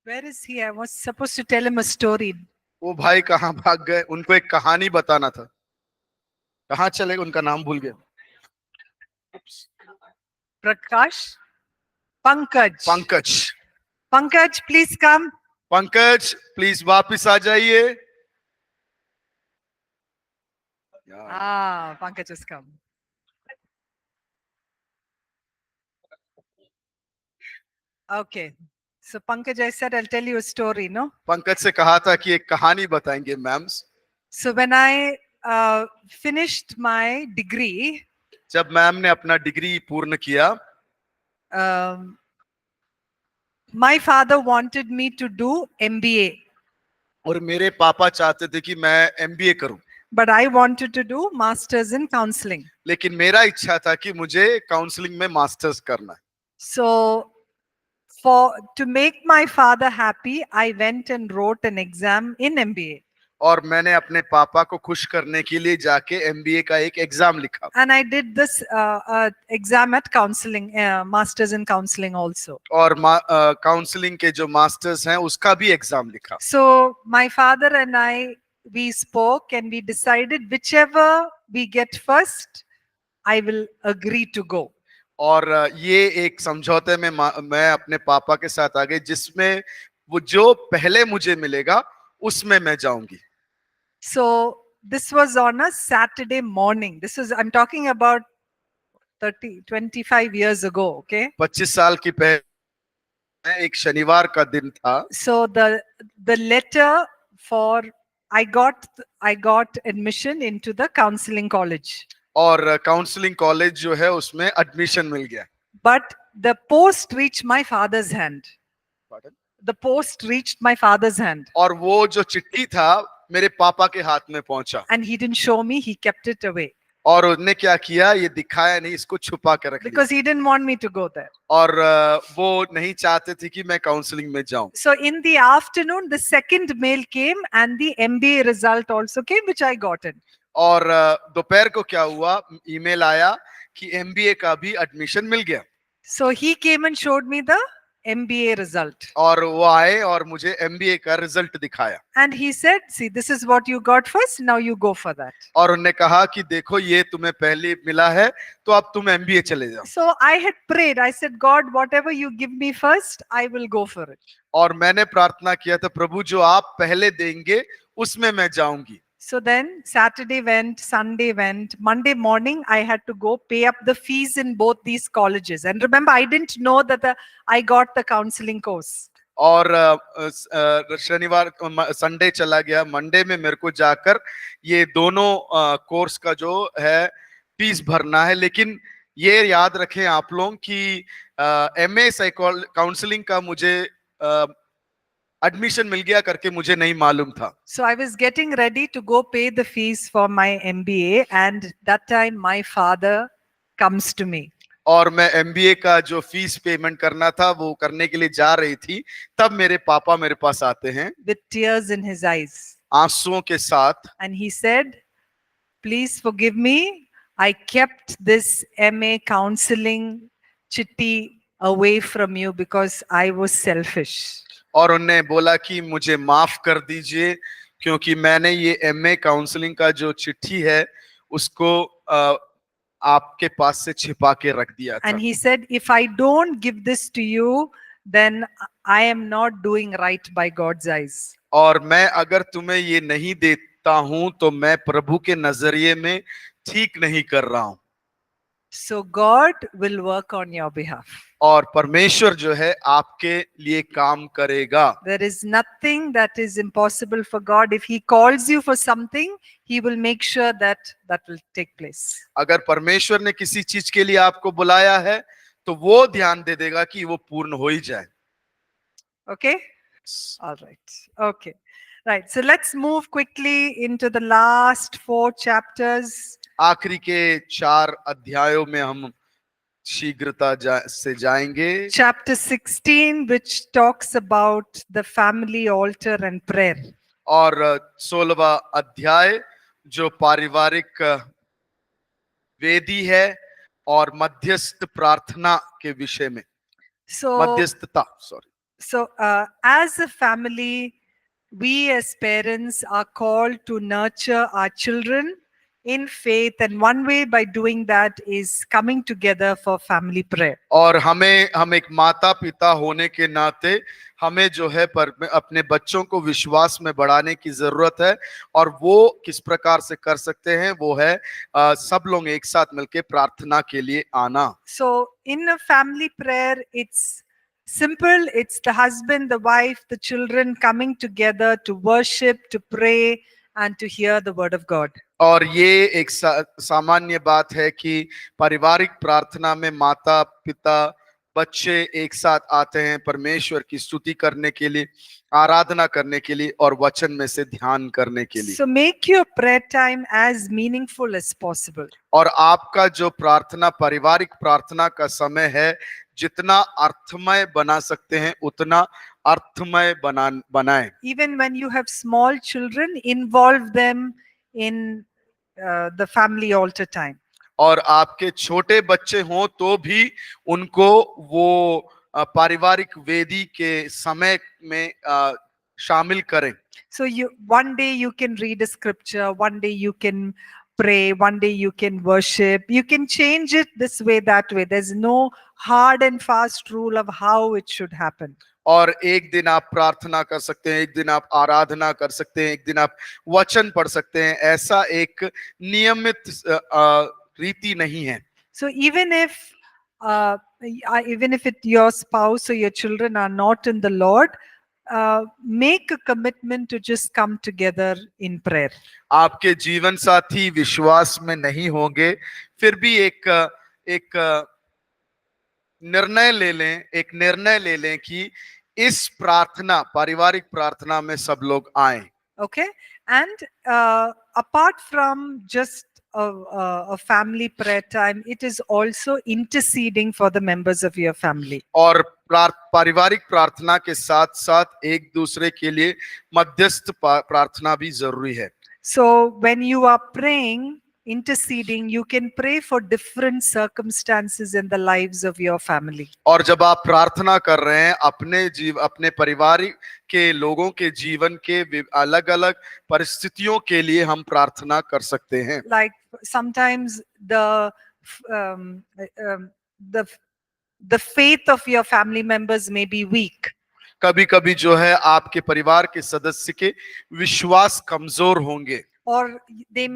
Where is he? I was supposed to tell him a story. वो भाई कहाँ भाग गए? उनको एक कहानी बताना था। कहाँ चले गए? उनका नाम भूल गए। Prakash? Pankaj. Pankaj. Pankaj, please come. Pankaj please वापिस आ जाइए। Pankaj has come. Okay. So Pankaj, I said I'll tell you a story, no? Pankaj से कहा था कि एक कहानी बताएंगे ma'am. So when I finished my degree, जब मैम ने अपना डिग्री पूर्ण किया, my father wanted me to do MBA. और मेरे पापा चाहते थे कि मैं MBA करूं, But I wanted to do masters in counseling. लेकिन मेरा इच्छा था कि मुझे काउंसलिंग में मास्टर्स करना है। So to make my father happy, I went and wrote an exam in MBA. और मैंने अपने पापा को खुश करने के लिए जाके MBA का एक एग्जाम लिखा। And I did this exam at counseling, masters in counseling also. और काउंसलिंग के जो मास्टर्स हैं उसका भी एग्जाम लिखा। So my father and I, we spoke and we decided whichever we get first, I will agree to go. और ये एक समझौते में मैं अपने पापा के साथ आ गई, जिसमें वो जो पहले मुझे मिलेगा उसमें मैं जाऊंगी। So this was on a Saturday morning. I'm talking about 25 years ago, okay? 25 साल की पहले एक शनिवार का दिन था। So the letter for I got admission into the counseling college. और काउंसलिंग कॉलेज जो है उसमें एडमिशन मिल गया। But the post reached my father's hand. Pardon? The post reached my father's hand. और वो जो चिट्ठी था मेरे पापा के हाथ में पहुंचा। And he didn't show me, he kept it away. और उसने क्या किया, ये दिखाया नहीं, इसको छुपा के रख लिया। Because he didn't want me to go there. और वो नहीं चाहते थे कि मैं काउंसलिंग में जाऊं। So in the afternoon, the second mail came and the MBA result also came, which I got in. और दोपहर को क्या हुआ, ईमेल आया कि MBA का भी एडमिशन मिल गया। So he came and showed me the MBA result. और वो आए और मुझे MBA का रिजल्ट दिखाया। And he said, see, this is what you got first, now you go for that. और उन्होंने कहा कि देखो ये तुम्हें पहले मिला है, तो अब तुम MBA चले जाओ। So I had prayed, I said, God, whatever you give me first, I will go for it. और मैंने प्रार्थना किया था, प्रभु जो आप पहले देंगे उसमें मैं जाऊंगी। So then Saturday went, Sunday went, Monday morning I had to go pay up the fees in both these colleges. And remember, I didn't know that I got the counseling course. और शनिवार Sunday चला गया, Monday में मेरे को जाकर ये दोनों कोर्स का जो है फीस भरना है। लेकिन ये याद रखें आप लोग कि MA काउंसलिंग का मुझे एडमिशन मिल गया करके मुझे नहीं मालूम था। So I was getting ready to go pay the fees for my MBA, and that time my father comes to me. और मैं MBA का जो फीस पेमेंट करना था वो करने के लिए जा रही थी, तब मेरे पापा मेरे पास आते हैं with tears in his eyes, आंसुओं के साथ। and he said, please forgive me, I kept this MA counseling chitti away from you because I was selfish. और उन्होंने बोला कि मुझे माफ कर दीजिए, क्योंकि मैंने ये MA काउंसलिंग का जो चिट्ठी है उसको आपके पास से छिपा के रख दिया था। And he said, if I don't give this to you, then I am not doing right by God's eyes. और मैं अगर तुम्हें ये नहीं देता हूं तो मैं प्रभु के नजरिए में ठीक नहीं कर रहा हूं। So God will work on your behalf. और परमेश्वर जो है आपके लिए काम करेगा। There is nothing that is impossible for God. If he calls you for something, he will make sure that will take place. अगर परमेश्वर ने किसी चीज के लिए आपको बुलाया है तो वो ध्यान दे देगा कि वो पूर्ण हो ही जाए। Okay? All right. Okay. Right. So let's move quickly into the last 4 chapters. आखिरी के 4 अध्यायों में हम शीघ्रता से जाएंगे। Chapter 16, which talks about the family altar and prayer. और 16वां अध्याय जो पारिवारिक वेदी है और मध्यस्थ प्रार्थना के विषय में, So मध्यस्थता, sorry. So, as a family, we as parents are called to nurture our children in faith, and one way by doing that is coming together for family prayer. और हम एक माता पिता होने के नाते हमें जो है पर अपने बच्चों को विश्वास में बढ़ाने की जरूरत है, और वो किस प्रकार से कर सकते हैं वो है सब लोग एक साथ मिलकर प्रार्थना के लिए आना। So, in a family prayer, it's simple. It's the husband, the wife, the children coming together to worship, to pray, and to hear the word of God. और ये एक सामान्य बात है कि पारिवारिक प्रार्थना में माता पिता बच्चे एक साथ आते हैं परमेश्वर की स्तुति करने के लिए, आराधना करने के लिए और वचन में से ध्यान करने के लिए। So make your prayer time as meaningful as possible. और आपका जो प्रार्थना पारिवारिक प्रार्थना का समय है जितना अर्थमय बना सकते हैं उतना अर्थमय बनाएं। Even when you have small children, involve them in the family altar time. और आपके छोटे बच्चे हों तो भी उनको वो पारिवारिक वेदी के समय में शामिल करें। So one day you can read a scripture, one day you can pray, one day you can worship. You can change it this way, that way. There's no hard and fast rule of how it should happen. और एक दिन आप प्रार्थना कर सकते हैं, एक दिन आप आराधना कर सकते हैं, एक दिन आप वचन पढ़ सकते हैं, ऐसा एक नियमित रीति नहीं है। So even if your spouse or your children are not in the Lord, make a commitment to just come together in prayer. आपके जीवन साथी विश्वास में नहीं होंगे, फिर भी एक निर्णय ले लें कि इस प्रार्थना पारिवारिक प्रार्थना में सब लोग आएं। Okay, and apart from just a family prayer time, it is also interceding for the members of your family. और पारिवारिक प्रार्थना के साथ साथ एक दूसरे के लिए मध्यस्थ प्रार्थना भी जरूरी है। So when you are praying, interceding, you can pray for different circumstances in the lives of your family. और जब आप प्रार्थना कर रहे हैं अपने परिवार के लोगों के जीवन के अलग-अलग परिस्थितियों के लिए हम प्रार्थना कर सकते हैं। Like sometimes the faith of your family members may be weak. कभी-कभी जो है आपके परिवार के सदस्य के विश्वास कमजोर होंगे। Or they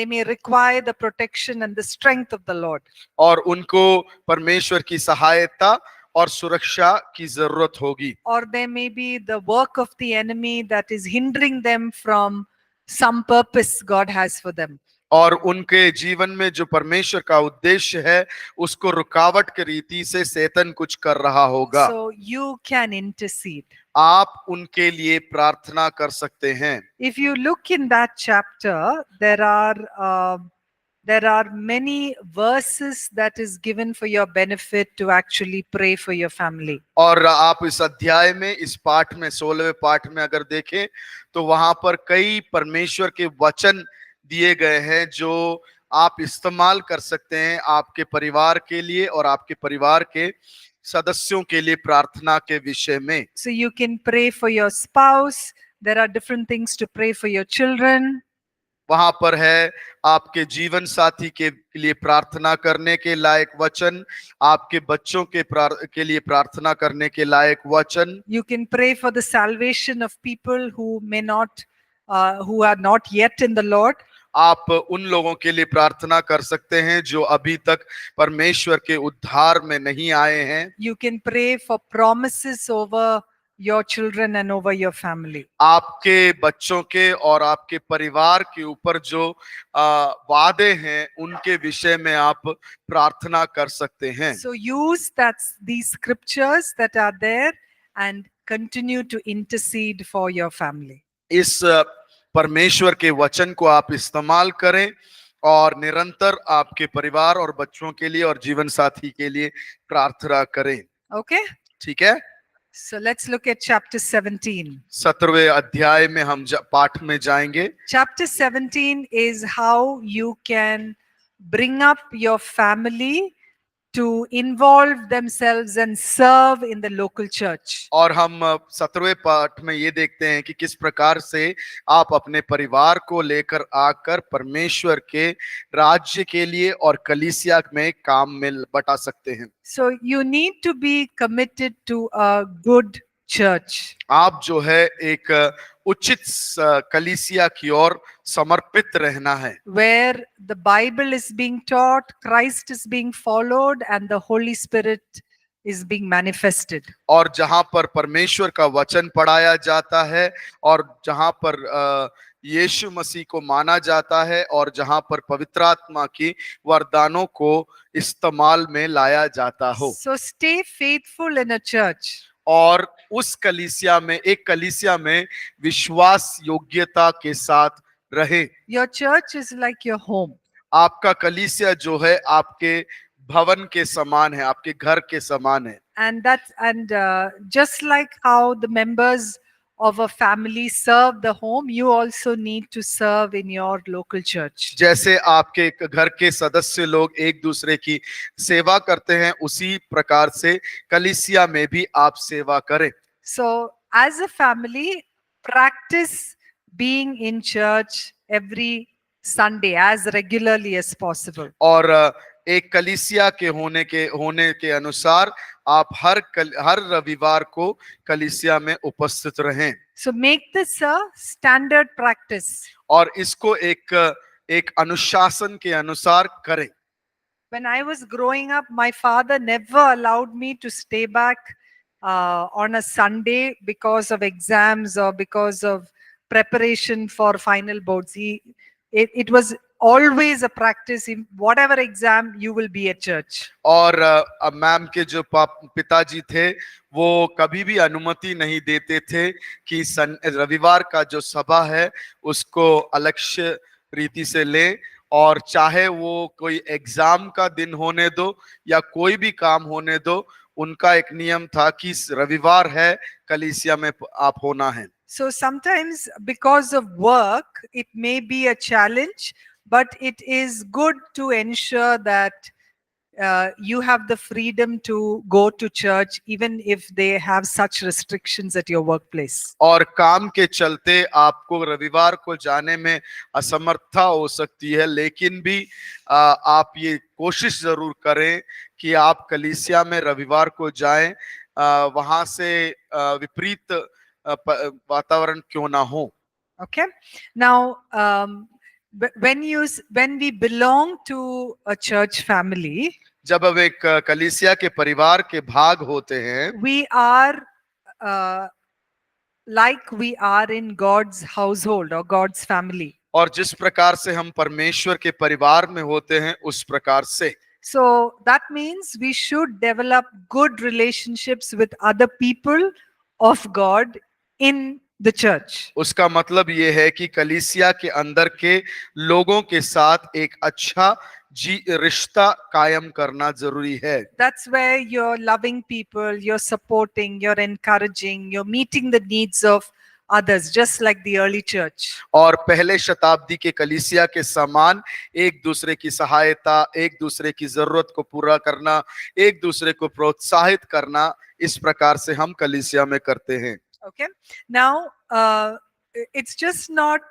may require the protection and the strength of the Lord. और उनको परमेश्वर की सहायता और सुरक्षा की जरूरत होगी। Or there may be the work of the enemy that is hindering them from some purpose God has for them. और उनके जीवन में जो परमेश्वर का उद्देश्य है उसको रुकावट के रीति से शैतान कुछ कर रहा होगा। So you can intercede. आप उनके लिए प्रार्थना कर सकते हैं। If you look in that chapter, there are many verses that is given for your benefit to actually pray for your family. और आप इस अध्याय में इस पाठ में 16वें पाठ में अगर देखें तो वहां पर कई परमेश्वर के वचन दिए गए हैं जो आप इस्तेमाल कर सकते हैं आपके परिवार के लिए और आपके परिवार के सदस्यों के लिए प्रार्थना के विषय में। So you can pray for your spouse. There are different things to pray for your children. वहां पर है आपके जीवन साथी के लिए प्रार्थना करने के लायक वचन, आपके बच्चों के लिए प्रार्थना करने के लायक वचन। You can pray for the salvation of people who are not yet in the Lord. आप उन लोगों के लिए प्रार्थना कर सकते हैं जो अभी तक परमेश्वर के उद्धार में नहीं आए हैं। You can pray for promises over your children and over your family. आपके बच्चों के और आपके परिवार के ऊपर जो वादे हैं उनके विषय में आप प्रार्थना कर सकते हैं। So use these scriptures that are there and continue to intercede for your family. इस परमेश्वर के वचन को आप इस्तेमाल करें और निरंतर आपके परिवार और बच्चों के लिए और जीवन साथी के लिए प्रार्थना करें। Okay? ठीक है? So let's look at chapter 17. 17वें अध्याय में हम पाठ में जाएंगे। Chapter 17 is how you can bring up your family to involve themselves and serve in the local church. और हम 17वें पाठ में ये देखते हैं कि किस प्रकार से आप अपने परिवार को लेकर आकर परमेश्वर के राज्य के लिए और कलीसिया में काम में बटा सकते हैं। So you need to be committed to a good church आप जो है एक उचित कलीसिया की ओर समर्पित रहना है, where the Bible is being taught, Christ is being followed, and the Holy Spirit is being manifested. और जहां पर परमेश्वर का वचन पढ़ाया जाता है और जहां पर यीशु मसीह को माना जाता है और जहां पर पवित्र आत्मा की वरदानों को इस्तेमाल में लाया जाता हो। So stay faithful in a church. और उस कलीसिया में, एक कलीसिया में विश्वास योग्यता के साथ रहे। Your church is like your home. आपका कलीसिया जो है आपके भवन के समान है, आपके घर के समान है। And just like how the members of a family serve the home, you also need to serve in your local church. जैसे आपके घर के सदस्य लोग एक दूसरे की सेवा करते हैं, उसी प्रकार से कलीसिया में भी आप सेवा करें। So as a family, practice being in church every Sunday as regularly as possible. और एक कलीसिया के होने के अनुसार आप हर रविवार को कलीसिया में उपस्थित रहें। So make this a standard practice. और इसको एक अनुशासन के अनुसार करें। When I was growing up, my father never allowed me to stay back on a Sunday because of exams or because of preparation for final boards. It was always a practice. In whatever exam, you will be at church. और ma'am के जो पिताजी थे वो कभी भी अनुमति नहीं देते थे कि रविवार का जो सभा है उसको अलक्ष्य रीति से लें, और चाहे वो कोई एग्जाम का दिन होने दो या कोई भी काम होने दो, उनका एक नियम था कि रविवार है, कलीसिया में आप होना है। So sometimes because of work, it may be a challenge, but it is good to ensure that you have the freedom to go to church even if they have such restrictions at your workplace. और काम के चलते आपको रविवार को जाने में असमर्थता हो सकती है, लेकिन भी आप ये कोशिश जरूर करें कि आप कलीसिया में रविवार को जाएं, वहां से विपरीत वातावरण क्यों ना हो। Okay. Now, when we belong to a church family, जब अब एक कलीसिया के परिवार के भाग होते हैं, we are like we are in God's household or God's family. और जिस प्रकार से हम परमेश्वर के परिवार में होते हैं उस प्रकार से। So that means we should develop good relationships with other people of God in the church. उसका मतलब ये है कि कलीसिया के अंदर के लोगों के साथ एक अच्छा रिश्ता कायम करना जरूरी है। That's where you're loving people, you're supporting, you're encouraging, you're meeting the needs of others, just like the early church. और पहले शताब्दी के कलीसिया के समान एक दूसरे की सहायता, एक दूसरे की जरूरत को पूरा करना, एक दूसरे को प्रोत्साहित करना, इस प्रकार से हम कलीसिया में करते हैं। Okay. Now, it's just not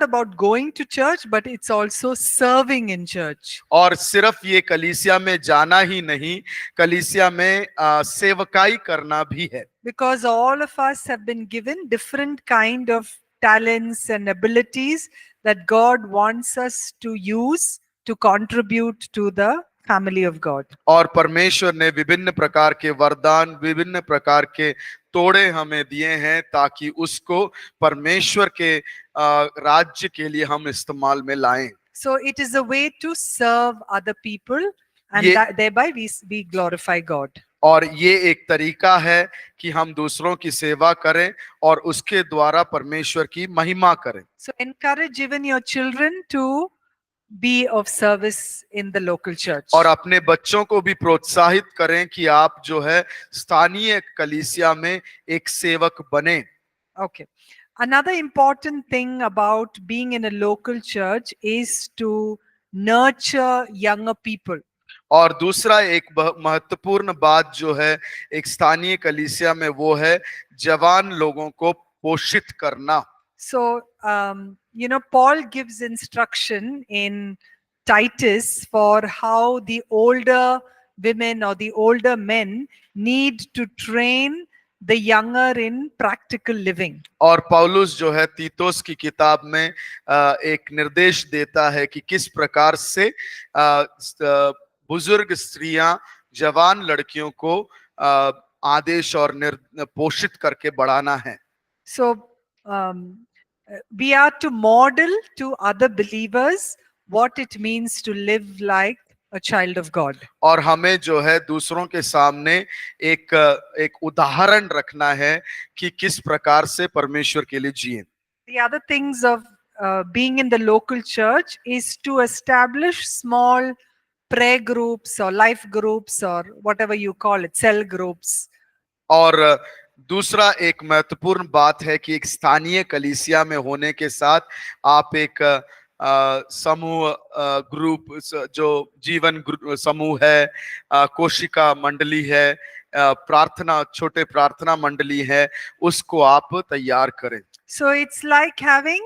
about going to church, but it's also serving in church. और सिर्फ ये कलीसिया में जाना ही नहीं, कलीसिया में सेवकाई करना भी है। Because all of us have been given different kind of talents and abilities that God wants us to use to contribute to the family of God. और परमेश्वर ने विभिन्न प्रकार के वरदान, विभिन्न प्रकार के तोड़े हमें दिए हैं ताकि उसको परमेश्वर के राज्य के लिए हम इस्तेमाल में लाएं। So it is a way to serve other people, and thereby we glorify God. और ये एक तरीका है कि हम दूसरों की सेवा करें और उसके द्वारा परमेश्वर की महिमा करें। So encourage even your children to be of service in the local church. और अपने बच्चों को भी प्रोत्साहित करें कि आप जो है स्थानीय कलीसिया में एक सेवक बने। Okay. Another important thing about being in a local church is to nurture younger people. और दूसरा एक महत्वपूर्ण बात जो है एक स्थानीय कलीसिया में, वो है जवान लोगों को पोषित करना। So, Paul gives instruction in Titus for how the older women or the older men need to train the younger in practical living. और पौलुस जो है तीतोस की किताब में एक निर्देश देता है कि किस प्रकार से बुजुर्ग स्त्रियां जवान लड़कियों को आदेश और पोषित करके बढ़ाना है। So, we are to model to other believers what it means to live like a child of God. और हमें जो है दूसरों के सामने एक उदाहरण रखना है कि किस प्रकार से परमेश्वर के लिए जिए। The other things of being in the local church is to establish small prayer groups or life groups or whatever you call it, cell groups. और दूसरा एक महत्वपूर्ण बात है कि एक स्थानीय कलीसिया में होने के साथ आप एक समूह ग्रुप, जो जीवन समूह है, कोशिका मंडली है, प्रार्थना, छोटे प्रार्थना मंडली है, उसको आप तैयार करें। So it's like having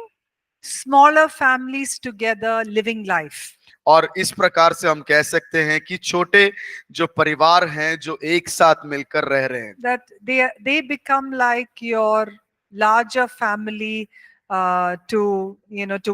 smaller families together living life. और इस प्रकार से हम कह सकते हैं कि छोटे जो परिवार हैं जो एक साथ मिलकर रह रहे हैं, That they become like your larger family, to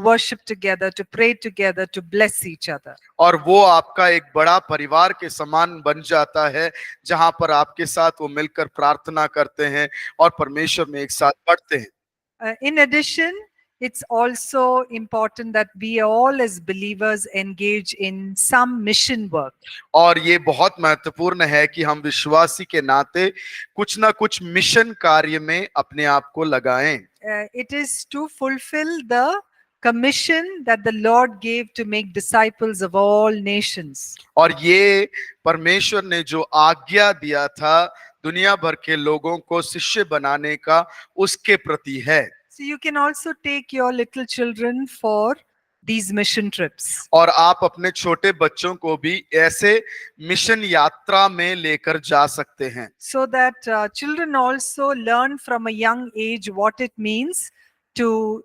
worship together, to pray together, to bless each other. और वो आपका एक बड़ा परिवार के समान बन जाता है, जहां पर आपके साथ वो मिलकर प्रार्थना करते हैं और परमेश्वर में एक साथ बढ़ते हैं। In addition, it's also important that we all as believers engage in some mission work. और ये बहुत महत्वपूर्ण है कि हम विश्वासी के नाते कुछ ना कुछ मिशन कार्य में अपने आप को लगाएं। It is to fulfill the commission that the Lord gave to make disciples of all nations. और ये परमेश्वर ने जो आज्ञा दिया था दुनिया भर के लोगों को शिष्य बनाने का, उसके प्रति है। So you can also take your little children for these mission trips. और आप अपने छोटे बच्चों को भी ऐसे मिशन यात्रा में लेकर जा सकते हैं, So that children also learn from a young age what it means to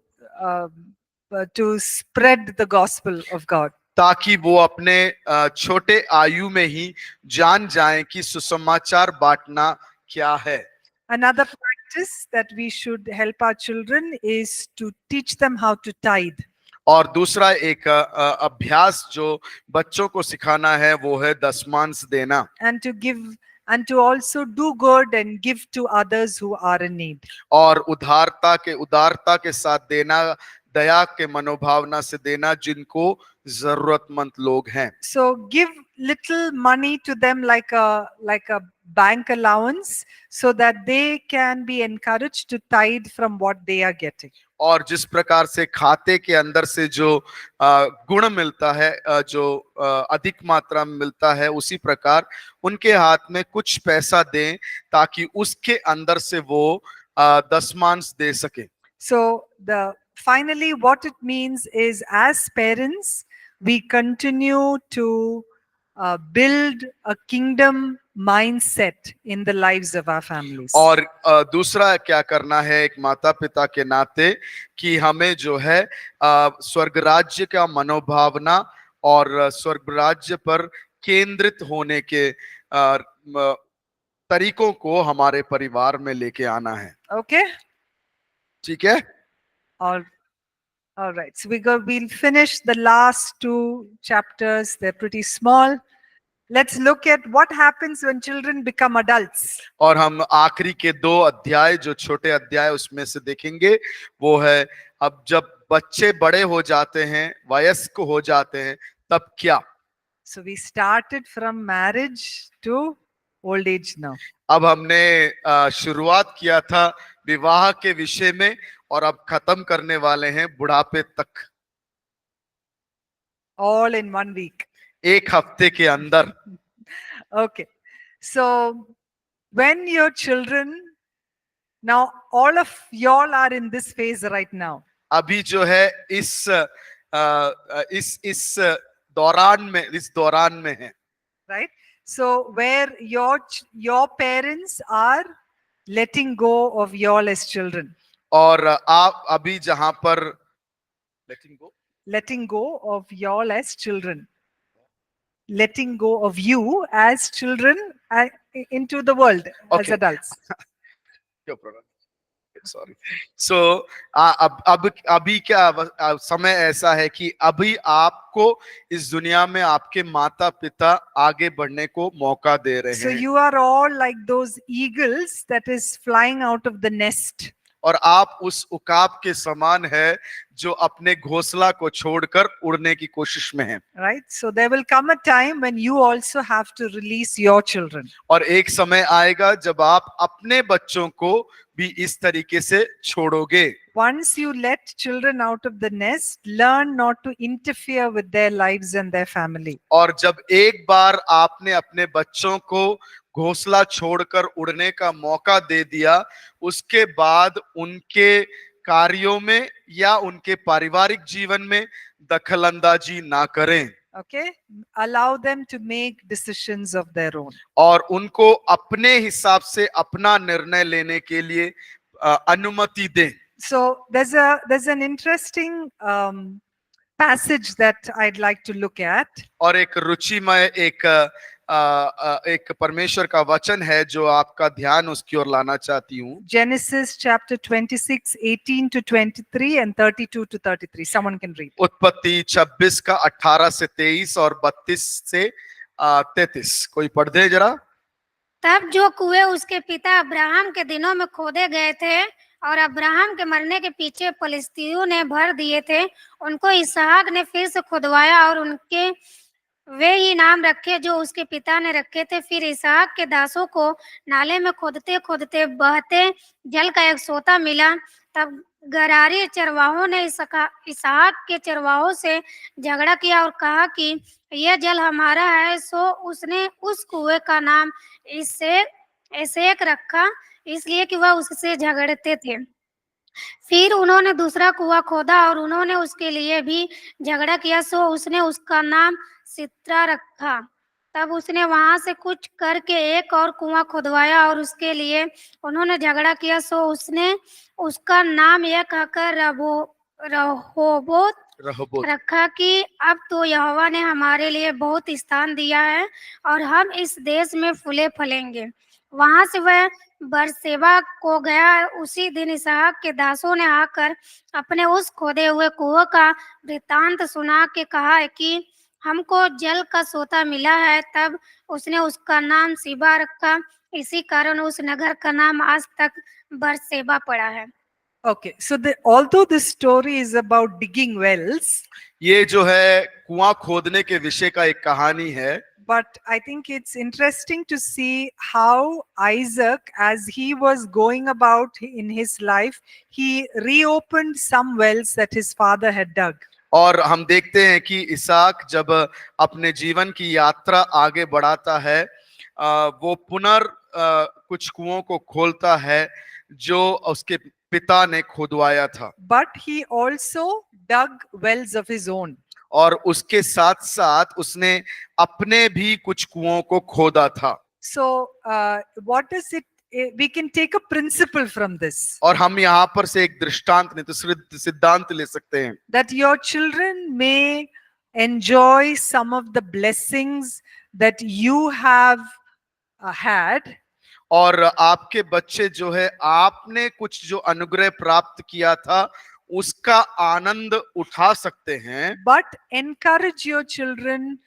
spread the gospel of God. ताकि वो अपने छोटे आयु में ही जान जाएं कि सुसमाचार बांटना क्या है। Another practice that we should help our children is to teach them how to tithe. और दूसरा एक अभ्यास जो बच्चों को सिखाना है वो है दशमांश देना, And to give and to also do good and give to others who are in need. और उदारता के साथ देना, दया के मनोभावना से देना जिनको जरूरतमंद लोग हैं। So give little money to them like a bank allowance, so that they can be encouraged to tithe from what they are getting. और जिस प्रकार से खाते के अंदर से जो गुण मिलता है, जो अधिक मात्रा में मिलता है, उसी प्रकार उनके हाथ में कुछ पैसा दें ताकि उसके अंदर से वो दशमांश दे सके। So finally what it means is, as parents we continue to build a kingdom mindset in the lives of our families. और दूसरा क्या करना है एक माता पिता के नाते कि हमें जो है स्वर्ग राज्य का मनोभावना और स्वर्ग राज्य पर केंद्रित होने के तरीकों को हमारे परिवार में लेके आना है। Okay? ठीक है? All right. So we'll finish the last two chapters. They're pretty small. Let's look at what happens when children become adults. और हम आखिरी के 2 अध्याय, जो छोटे अध्याय, उसमें से देखेंगे। वो है अब जब बच्चे बड़े हो जाते हैं, वयस्क हो जाते हैं, तब क्या। So we started from marriage to old age now. अब हमने शुरुआत किया था विवाह के विषय में और अब खत्म करने वाले हैं बुढ़ापे तक। All in 1 week. एक हफ्ते के अंदर। Okay. So when your children, now all of y'all are in this phase right now. अभी जो है इस दौरान में है। right? So where your parents are letting go of y'all as children, और आप अभी जहां पर letting go of y'all as children, letting go of you as children into the world as okay, adults. Sorry. So अब अभी क्या समय ऐसा है कि अभी आपको इस दुनिया में आपके माता पिता आगे बढ़ने को मौका दे रहे So हैं, you are all like those eagles that is flying out of the nest. और आप उस उकाब के समान है जो अपने घोंसला को छोड़कर उड़ने की कोशिश में है। Right? So there will come a time when you also have to release your children. और एक समय आएगा जब आप अपने बच्चों को भी इस तरीके से छोड़ोगे। Once you let children out of the nest, learn not to interfere with their lives and their family. और जब एक बार आपने अपने बच्चों को घोंसला छोड़कर उड़ने का मौका दे दिया, उसके बाद उनके कार्यों में या उनके पारिवारिक जीवन में दखलंदाजी ना करें, Okay? Allow them to make decisions of their own. और उनको अपने हिसाब से अपना निर्णय लेने के लिए अनुमति दें। So there's an interesting passage that I'd like to look at. और एक रुचिमय एक परमेश्वर का वचन है जो आपका ध्यान उसकी ओर लाना चाहती हूँ। Genesis chapter 26, 18 to 23 and 32 to 33. Someone can read. उत्पत्ति 26 का 18 से 23 और 32 से 33। कोई पढ़ दे जरा। तब जो कुएं उसके पिता अब्राहम के दिनों में खोदे गए थे और अब्राहम के मरने के पीछे फलिस्तीनियों ने भर दिए थे, उनको इसहाक ने फिर से खुदवाया और उनके वे ही नाम रखे जो उसके पिता ने रखे थे। फिर इसहाक के दासों को नाले में खोदते खोदते बहते जल का एक सोता मिला। तब गरारी चरवाहों ने इसहाक के चरवाहों से झगड़ा किया और कहा कि यह जल हमारा है। सो उसने उस कुएं का नाम एसेक रखा, इसलिए कि वह उससे झगड़ते थे। फिर उन्होंने दूसरा कुआं खोदा और उन्होंने उसके लिए भी झगड़ा किया, सो उसने उसका नाम सित्रा रखा। तब उसने वहां से कुछ करके एक और कुआं खुदवाया और उसके लिए उन्होंने झगड़ा किया, सो उसने उसका नाम यह कहकर रहोबोत रखा कि अब तो यहोवा ने हमारे लिए बहुत स्थान दिया है और हम इस देश में फूले फलेंगे। वहां से वह बरसेबा को गया। उसी दिन इसहाक के दासों ने आकर अपने उस खोदे हुए कुएं का वृत्तांत सुना के कहा है कि हमको जल का सोता मिला है। तब उसने उसका नाम सीबा रखा, इसी कारण उस नगर का नाम आज तक बरसेबा पड़ा है। Okay, so although this story is about digging wells, ये जो है कुआं खोदने के विषय का एक कहानी है, but I think it's interesting to see how Isaac, as he was going about in his life, he reopened some wells that his father had dug. और हम देखते हैं कि इसहाक जब अपने जीवन की यात्रा आगे बढ़ाता है, वो कुछ कुओं को खोलता है जो उसके पिता ने खुदवाया था। But he also dug wells of his own. और उसके साथ साथ उसने अपने भी कुछ कुओं को खोदा था। So what is it? We can take a principle from this. और हम यहाँ पर से एक दृष्टांत नहीं तो सिद्धांत ले सकते हैं, that your children may enjoy some of the blessings that you have had, और आपके बच्चे जो है आपने कुछ जो अनुग्रह प्राप्त किया था उसका आनंद उठा सकते हैं, but encourage your children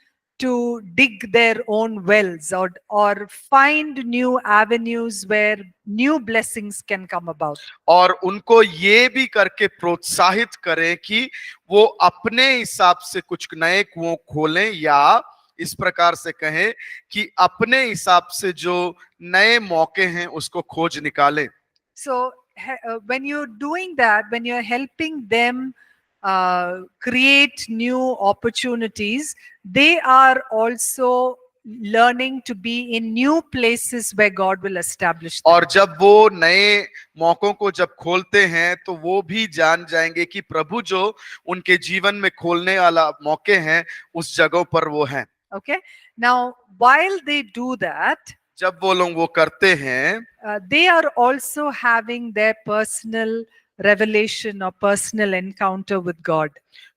to dig their own wells or find new avenues where new blessings can come about. और उनको ये भी करके प्रोत्साहित करें कि वो अपने हिसाब से कुछ नए कुओं खोलें, या इस प्रकार से कहें कि अपने हिसाब से जो नए मौके हैं उसको खोज निकालें। So when you're doing that, when you're helping them create new opportunities, they are also learning to be in new places where God will establish them. और जब वो नए मौकों को जब खोलते हैं तो वो भी जान जाएंगे कि प्रभु जो उनके जीवन में खोलने वाला मौके हैं उस जगहों पर वो हैं। Okay, Now, while they do that, जब वो लोग वो करते हैं, they are also having their personal revelation or personal encounter with God.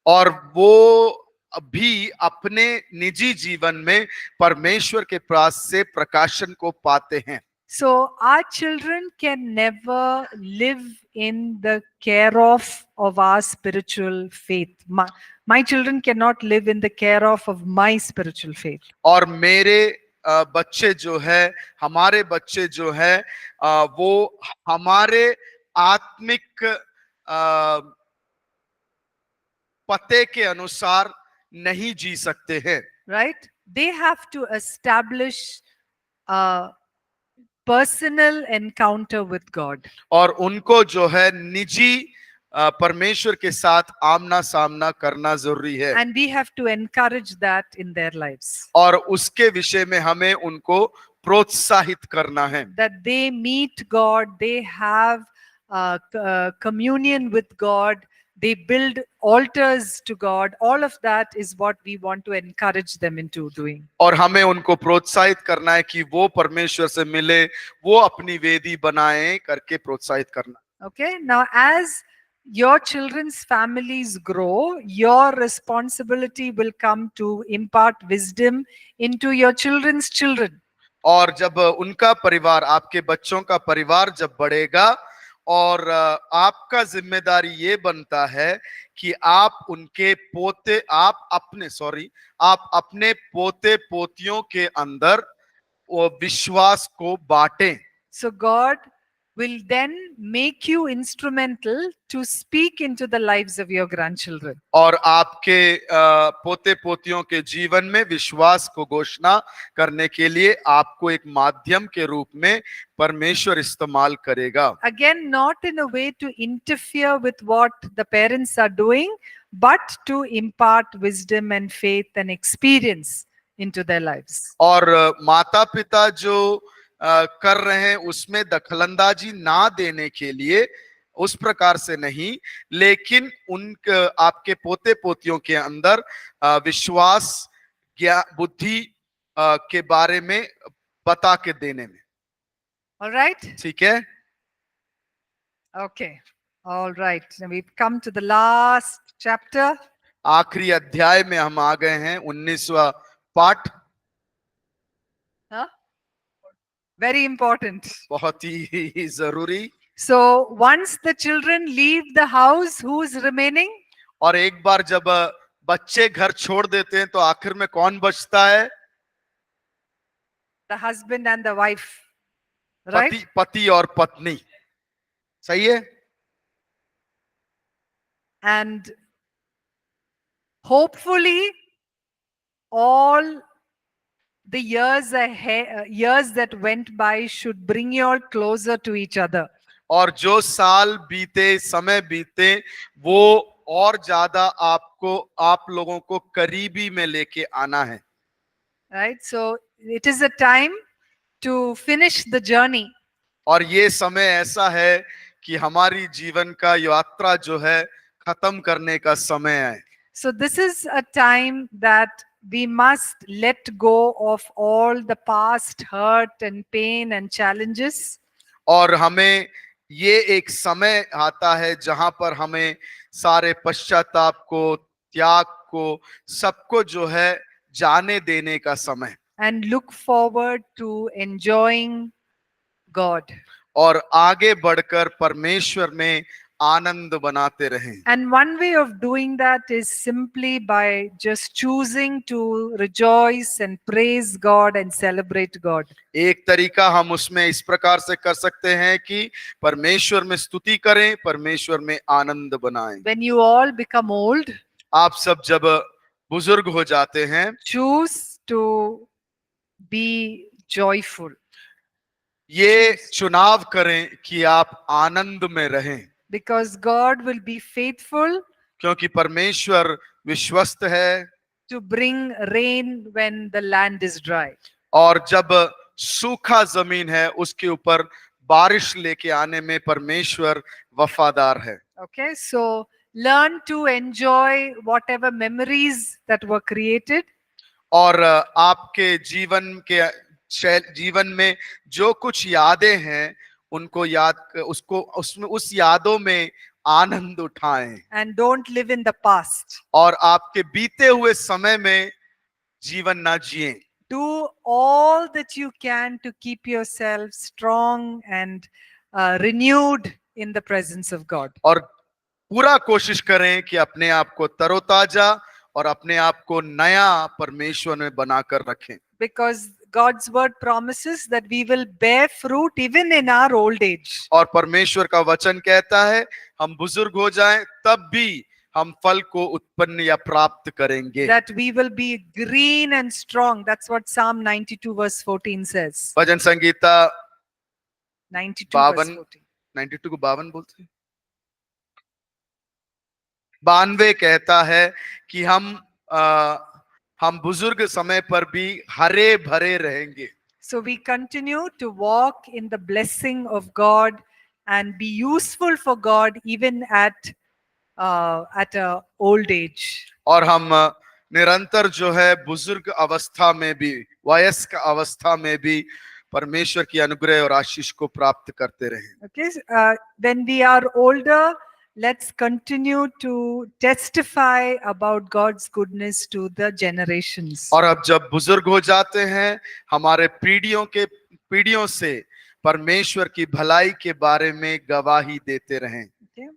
और वो भी अपने निजी जीवन में परमेश्वर के पास से प्रकाशन को पाते हैं। So our children can never live in the care of our spiritual faith. My children cannot live in the care of my spiritual faith. और मेरे बच्चे जो है, हमारे बच्चे जो है, वो हमारे आत्मिक पते के अनुसार नहीं जी सकते हैं। Right? They have to establish a personal encounter with God. और उनको जो है निजी परमेश्वर के साथ आमना सामना करना जरूरी है। And we have to encourage that in their lives. और उसके विषय में हमें उनको प्रोत्साहित करना है। That they meet God, they have communion with God, they build altars to God. All of that is what we want to encourage them into doing. और हमें उनको प्रोत्साहित करना है कि वो परमेश्वर से मिले, वो अपनी वेदी बनाएं करके प्रोत्साहित करना। Okay, now as your children's families grow, your responsibility will come to impart wisdom into your children's children. और जब उनका परिवार, आपके बच्चों का परिवार जब बढ़ेगा, और आपका जिम्मेदारी ये बनता है कि आप उनके पोते, आप अपने पोते पोतियों के अंदर वो विश्वास को बांटें। So God will then make you instrumental to speak into the lives of your grandchildren. और आपके पोते पोतियों के जीवन में विश्वास को घोषणा करने के लिए आपको एक माध्यम के रूप में परमेश्वर इस्तेमाल करेगा। Again, not in a way to interfere with what the parents are doing, but to impart wisdom and faith and experience into their lives. और माता पिता जो कर रहे हैं उसमें दखलंदाजी ना देने के लिए, उस प्रकार से नहीं, लेकिन आपके पोते पोतियों के अंदर विश्वास, बुद्धि के बारे में बता के देने में। All right? ठीक है? Okay. All right. Now we've come to the last chapter. आखिरी अध्याय में हम आ गए हैं, 19वां पाठ। Huh? Very important. बहुत ही जरूरी। So once the children leave the house, who is remaining? और एक बार जब बच्चे घर छोड़ देते हैं तो आखिर में कौन बचता है? The husband and the wife. Right? पति और पत्नी। सही है? And hopefully all the years ahead, years that went by should bring you all closer to each other. और जो साल बीते, समय बीते, वो और ज्यादा आप लोगों को करीबी में लेके आना है। Right? So it is a time to finish the journey. और ये समय ऐसा है कि हमारी जीवन का यात्रा जो है खत्म करने का समय है। So this is a time that we must let go of all the past hurt and pain and challenges. और हमें ये एक समय आता है जहां पर हमें सारे पश्चाताप को, त्याग को, सबको जो है जाने देने का समय। And look forward to enjoying God. और आगे बढ़कर परमेश्वर में आनंद बनाते रहें। And one way of doing that is simply by just choosing to rejoice and praise God and celebrate God. एक तरीका हम उसमें इस प्रकार से कर सकते हैं कि परमेश्वर में स्तुति करें, परमेश्वर में आनंद बनाएं। When you all become old, आप सब जब बुजुर्ग हो जाते हैं, choose to be joyful. ये चुनाव करें कि आप आनंद में रहें। Because God will be faithful क्योंकि परमेश्वर विश्वस्त है to bring rain when the land is dry. और जब सूखा जमीन है उसके ऊपर बारिश लेके आने में परमेश्वर वफादार है। Okay, so learn to enjoy whatever memories that were created. और आपके जीवन में जो कुछ यादें हैं उनको उसको उसमें उस यादों में आनंद उठाएं and don't live in the past. और आपके बीते हुए समय में जीवन ना जिएं। Do all that you can to keep yourself strong and renewed in the presence of God. और पूरा कोशिश करें कि अपने आप को तरोताजा और अपने आप को नया परमेश्वर में बनाकर रखें, Because God's word promises that we will bear fruit even in our old age. और परमेश्वर का वचन कहता है हम बुजुर्ग हो जाएं तब भी हम फल को उत्पन्न या प्राप्त करेंगे, That we will be green and strong. That's what Psalm 92 verse 14 says. Bhajan Sangeeta 92 verse 52 14. 92 को 52 बोलते हैं, 92 कहता है कि हम बुजुर्ग समय पर भी हरे भरे रहेंगे। So we continue to walk in the blessing of God and be useful for God even at a old age. और हम निरंतर जो है बुजुर्ग अवस्था में भी, वयस्क अवस्था में भी परमेश्वर की अनुग्रह और आशीष को प्राप्त करते रहें। Okay, when we are older, let's continue to testify about God's goodness to the generations. और अब जब बुजुर्ग हो जाते हैं हमारे पीढ़ियों से परमेश्वर की भलाई के बारे में गवाही देते रहें। Okay?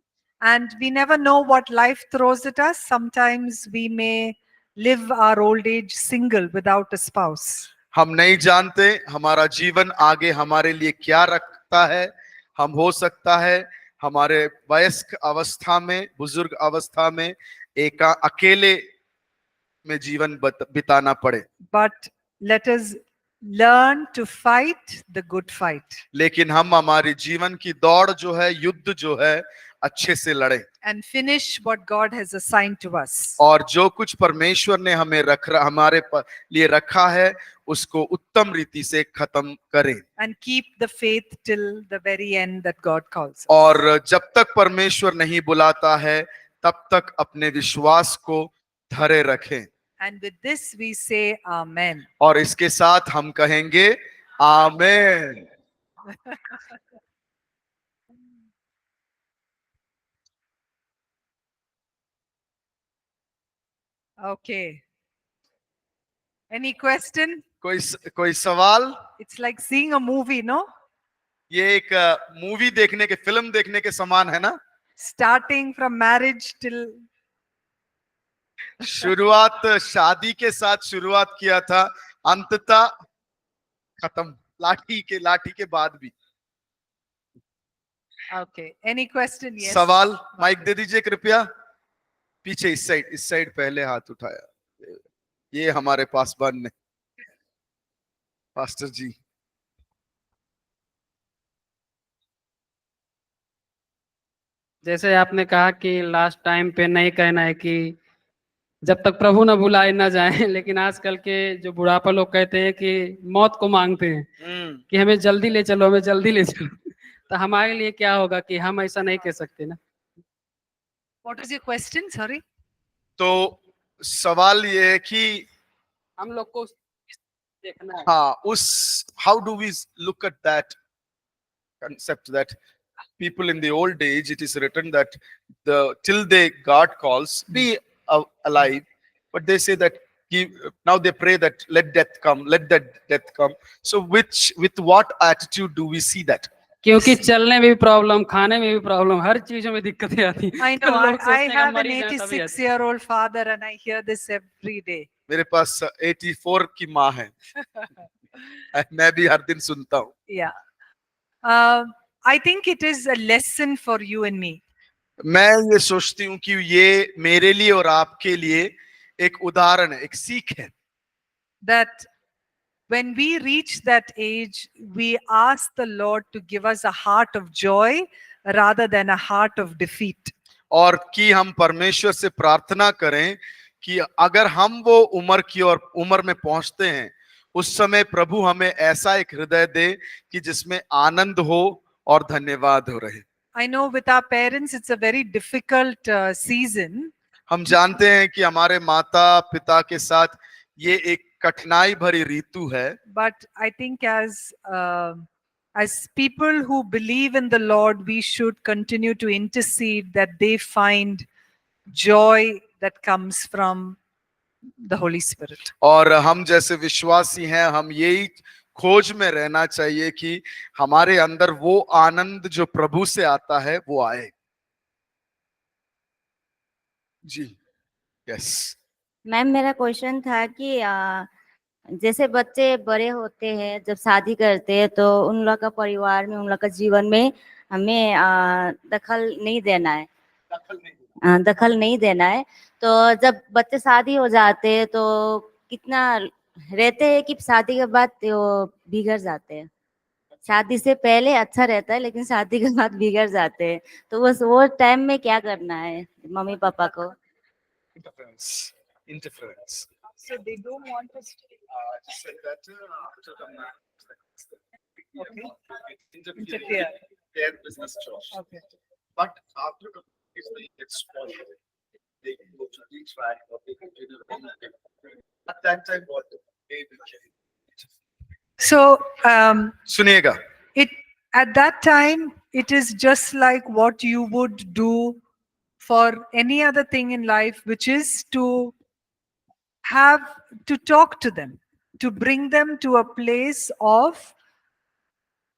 And we never know what life throws at us. Sometimes we may live our old age single without a spouse. हम नहीं जानते हमारा जीवन आगे हमारे लिए क्या रखता है। हम हो सकता है हमारे वयस्क अवस्था में, बुजुर्ग अवस्था में अकेले में जीवन बिताना पड़े। But let us learn to fight the good fight. लेकिन हम हमारी जीवन की दौड़ जो है, युद्ध जो है, अच्छे से लड़े And finish what God has assigned to us. और जो कुछ परमेश्वर ने हमारे लिए रखा है उसको उत्तम रीति से खत्म करें। And keep the faith till the very end that God calls us. और जब तक परमेश्वर नहीं बुलाता है तब तक अपने विश्वास को धरे रखें। And with this we say Amen. और इसके साथ हम कहेंगे आमेन। Okay. Any question? कोई सवाल? It's like seeing a movie, no? ये एक मूवी देखने के, फिल्म देखने के समान है ना। Starting from marriage till शुरुआत शादी के साथ शुरुआत किया था, अंततः खत्म लाठी के बाद भी। okay. Any question? Yes. सवाल? माइक दे दीजिए कृपया। पीछे इस साइड पहले हाथ उठाया, ये हमारे पासवान ने, पास्टर जी। जैसे आपने कहा कि लास्ट टाइम पे नहीं कहना है कि जब तक प्रभु न बुलाए न जाए, लेकिन आजकल के जो बुढ़ापा लोग कहते हैं कि मौत को मांगते हैं कि हमें जल्दी ले चलो, हमें जल्दी ले चलो। तो हमारे लिए क्या होगा कि हम ऐसा नहीं कह सकते ना। What is your question? Sorry. तो सवाल ये है कि हम लोग को देखना है। हाँ, उस how do we look at that concept that people in the old age, it is written that till God calls, be alive, but they say that now they pray that let that death come. So with what attitude do we see that? क्योंकि चलने में भी problem, खाने में भी problem, हर चीजों में दिक्कतें आती हैं। I know. लोग सोचते I हैं कि have मर an ही जाएं तभी आती है। 86-year-old father and I hear this every day. मेरे पास 84 की माँ है। मैं भी हर दिन सुनता हूँ। Yeah. I think it is a lesson for you and me. मैं ये सोचती हूँ कि ये मेरे लिए और आपके लिए एक उदाहरण है, एक सीख है। That when we reach that age, we ask the Lord to give us a heart of joy rather than a heart of defeat. और कि हम परमेश्वर से प्रार्थना करें कि अगर हम वो उम्र में पहुंचते हैं, उस समय प्रभु हमें ऐसा एक हृदय दे कि जिसमें आनंद हो और धन्यवाद हो रहे। I know with our parents, it's a very difficult season. हम जानते हैं कि हमारे माता पिता के साथ ये एक कठिनाई भरी ऋतु है, but I think as people who believe in the Lord, we should continue to intercede that they find joy that comes from the Holy Spirit. और हम जैसे विश्वासी हैं, हम यही खोज में रहना चाहिए कि हमारे अंदर वो आनंद जो प्रभु से आता है वो आए। जी, यस। मैम मेरा क्वेश्चन था कि जैसे बच्चे बड़े होते हैं, जब शादी करते हैं तो उन लोग का परिवार में, उन लोग का जीवन में हमें दखल नहीं देना है, दखल नहीं देना है। तो जब बच्चे शादी हो जाते हैं तो कितना रहते हैं कि शादी के बाद वो बिगड़ जाते हैं। शादी से पहले अच्छा रहता है लेकिन शादी के बाद बिगड़ जाते हैं, तो वो टाइम में क्या करना है मम्मी पापा को? Interference. So they don't want us to. Just like that, Okay. interfere Interfere. their business choice. Okay. But after if they get spoiled, they can go to the track or they can do the wrong thing. At that time, what they will change. So सुनिएगा, at that time, it is just like what you would do for any other thing in life, which is to talk to them, to bring them to a place of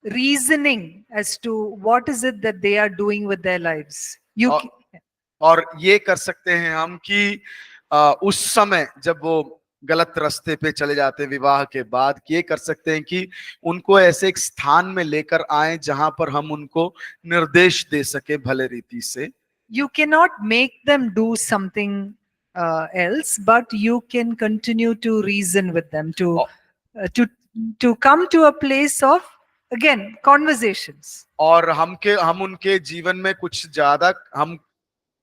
reasoning as to what is it that they are doing with their lives. और ये कर सकते हैं हम कि उस समय जब वो गलत रास्ते पे चले जाते हैं विवाह के बाद, ये कर सकते हैं कि उनको ऐसे एक स्थान में लेकर आए जहां पर हम उनको निर्देश दे सके भले रीति से। You cannot make them do something else, but you can continue to reason with them, to come to a place of, again, conversations. और हम उनके जीवन में कुछ ज्यादा हम